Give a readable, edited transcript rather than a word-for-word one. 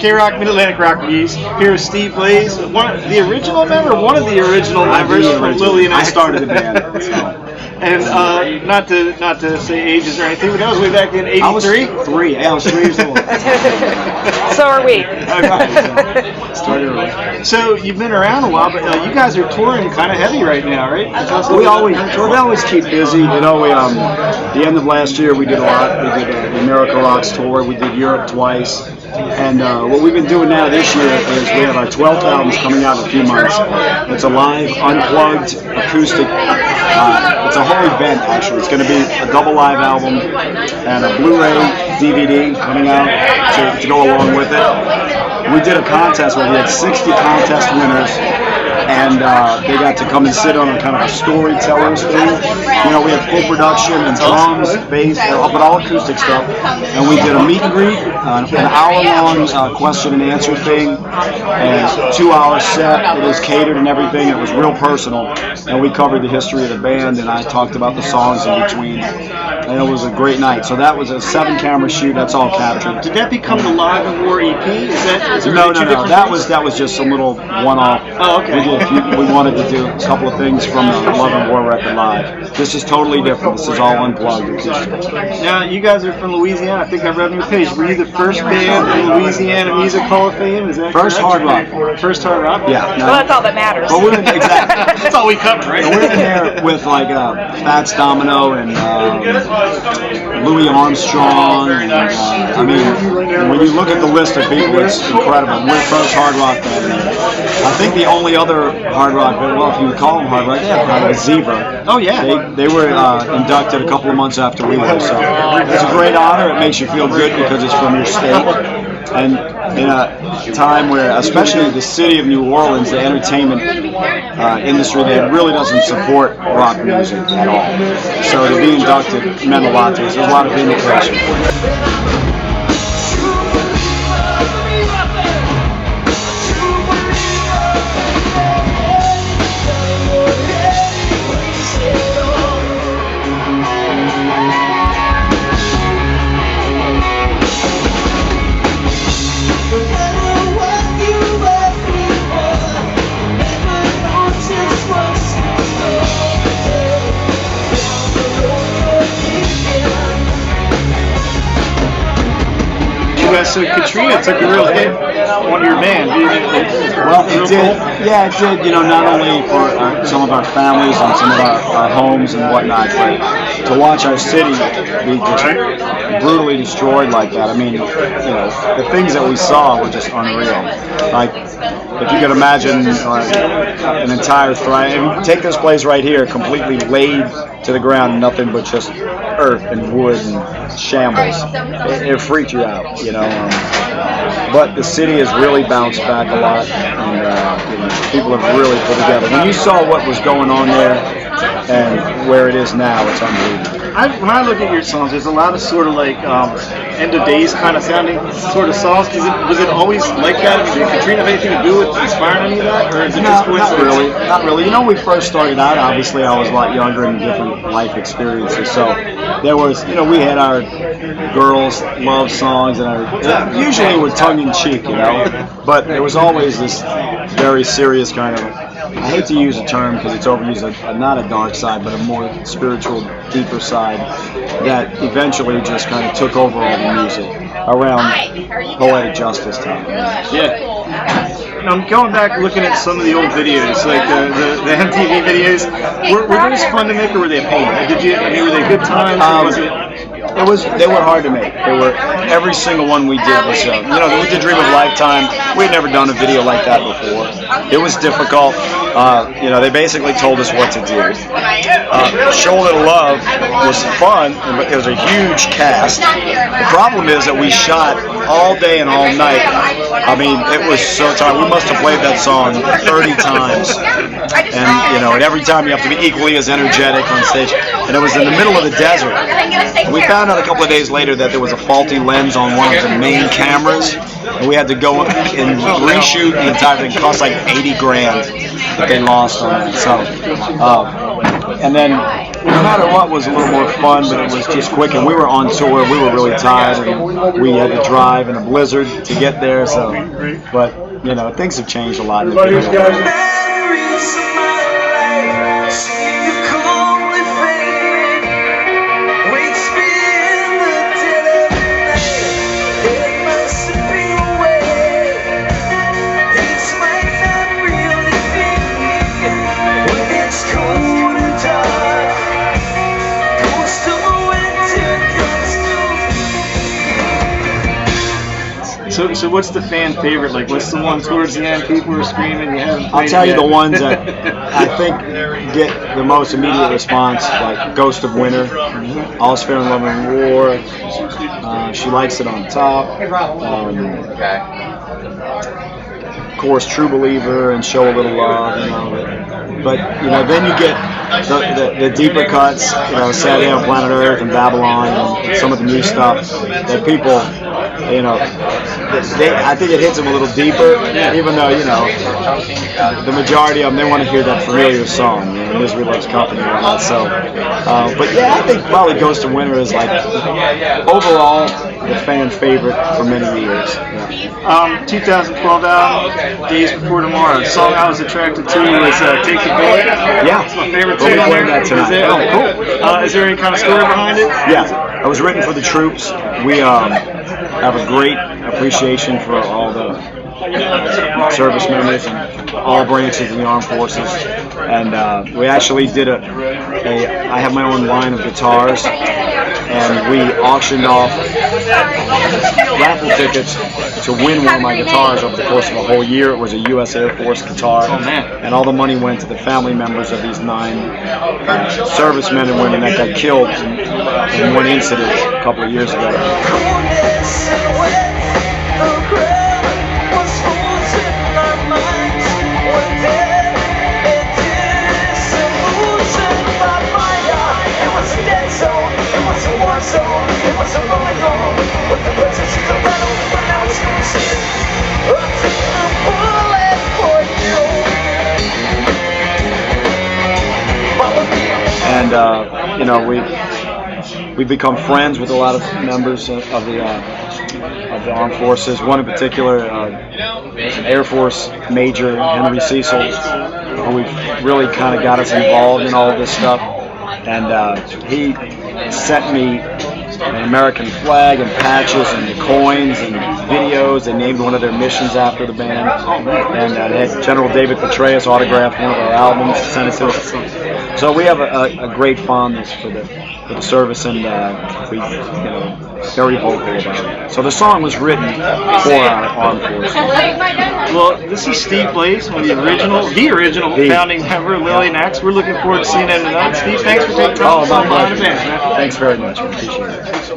K-Rock Mid-Atlantic Rock Reviews. Here with Steve Blaze, the original member, one of the original members from Lillian Axe. I started the band. So. And not to say ages or anything, but that was way back in '83. I was 3. Yeah, I was 3 years old. So are we. Started early. So you've been around a while, but you guys are touring kind of heavy right now, right? We always keep busy. You know, the end of last year we did a lot. We did the America Rocks tour. We did Europe twice. And what we've been doing now this year is we have our 12th albums coming out in a few months. It's a live, unplugged, acoustic. It's a whole event, actually. It's going to be a double live album and a Blu-ray DVD coming out to go along with it. We did a contest where we had 60 contest winners, and they got to come and sit on a kind of a storyteller's thing. You know, we had full production and drums, bass, but all acoustic stuff. And we did a meet and greet, an hour-long question and answer thing, and 2-hour set. It was catered and everything. It was real personal, and we covered the history of the band, and I talked about the songs in between. And it was a great night. So that was a 7-camera shoot. That's all captured. Did that become the Live and War EP? No. That was just a little one-off. Oh, okay. We wanted to do a couple of things from the Love and War record live. This is totally different. This is all unplugged. Now, you guys are from Louisiana. I think I read on your page. Were you the first band in Louisiana Music Hall of Fame? Is that first correct? hard rock? First hard rock? Yeah. Well, that's all that matters. Well, exactly. That's all we covered, right? We're in there with like Fats Domino and Louis Armstrong. And, I mean, when you look at the list of people, it's incredible. We're first hard rock band. I think the only other hard rock band, well, if you would call them hard rock, yeah, Zebra. Oh, yeah. They were inducted a couple of months after we were, so it's a great honor. It makes you feel good because it's from your state. And in a time where, especially the city of New Orleans, the entertainment industry there really doesn't support rock music at all. So to be inducted meant a lot to us. There's a lot of vindication. So Katrina took a real hit on your band. Well, it did. Yeah, it did. You know, not only for some of our families and some of our homes and whatnot, but to watch our city be just brutally destroyed like that. I mean, you know, the things that we saw were just unreal. Like, if you could imagine an entire take this place right here, completely laid to the ground, nothing but just earth and wood and shambles. It freaked you out, you know. But the city has really bounced back a lot, and you know, people have really put together. When you saw what was going on there and where it is now, it's unbelievable. When I look at your songs, there's a lot of sort of like end of days kind of sounding sort of songs. Was it always like that? Did Katrina have anything to do with inspiring any of that, or is it just coincidence? Not really. You know, when we first started out, obviously I was a lot younger and different life experiences. So there was, you know, we had our girls' love songs, and usually were tongue in cheek, you know. But there was always this very serious kind of, I hate to use a term because it's overused, not a dark side, but a more spiritual, deeper side that eventually just kind of took over all the music around poetic justice time. Yeah. I'm going back looking at some of the old videos, like the MTV videos. Were those fun to make, or were they a pain? Were they good times? Or was it? They were hard to make. Every single one we did was, you know, we did Dream of a Lifetime. We had never done a video like that before. It was difficult. You know, they basically told us what to do. Show a Little Love was fun, but it was a huge cast. The problem is that we shot all day and all night. I mean, it was so tired. We must have played that song 30 times. And, you know, and every time you have to be equally as energetic on stage. And it was in the middle of the desert. We found out a couple of days later that there was a faulty lens on one of the main cameras. And we had to go and reshoot the entire thing. It cost like 80 grand that they lost on it. So, And then, no matter what, was a little more fun, but it was just quick. And we were on tour. We were really tired. And we had to drive in a blizzard to get there. So, but you know, things have changed a lot. In the video. So what's the fan favorite? Like, what's the one towards the end people are screaming? You haven't I'll tell you the ones that I think get the most immediate response, like Ghost of Winter, All's Fair in Love and War, She Likes It on Top, of course True Believer and Show a Little Love, you know. But you know, then you get the deeper cuts, you know, Saturday on Planet Earth and Babylon and some of the new stuff that people, you know, I think it hits them a little deeper, even though, you know, the majority of them, they want to hear that familiar song, you know, Misery Loves Company and all that. So, but yeah, I think probably Ghost of Winter is like overall the fan favorite for many years. Yeah. 2012 album, Days Before Tomorrow. The song I was attracted to was Take the Bullet. Yeah, it's my favorite we'll tune. be playing that tonight. Oh, cool. Is there any kind of story behind it? Yeah, it was written for the troops. We have a great appreciation for all the service members and all branches of the armed forces, and we actually did I have my own line of guitars, and we auctioned off raffle tickets to win one of my guitars over the course of a whole year. It was a U.S. Air Force guitar, and all the money went to the family members of these 9 servicemen and women that got killed in one incident a couple of years ago. And you know, we've become friends with a lot of members of the armed forces. One in particular is an Air Force Major, Henry Cecil, who really kind of got us involved in all of this stuff. And he sent me an American flag and patches and coins and videos. They named one of their missions after the band. And had General David Petraeus autographed one of our albums, sent it to us. So we have a great fondness for the service, and we, you know, very vocal about it. So the song was written for our armed forces. Well, this is Steve Blaze, one of the original founding member, Lillian Axe. We're looking forward to seeing them tonight. Steve, thanks for taking time. Oh, my pleasure. Thanks very much. Appreciate it.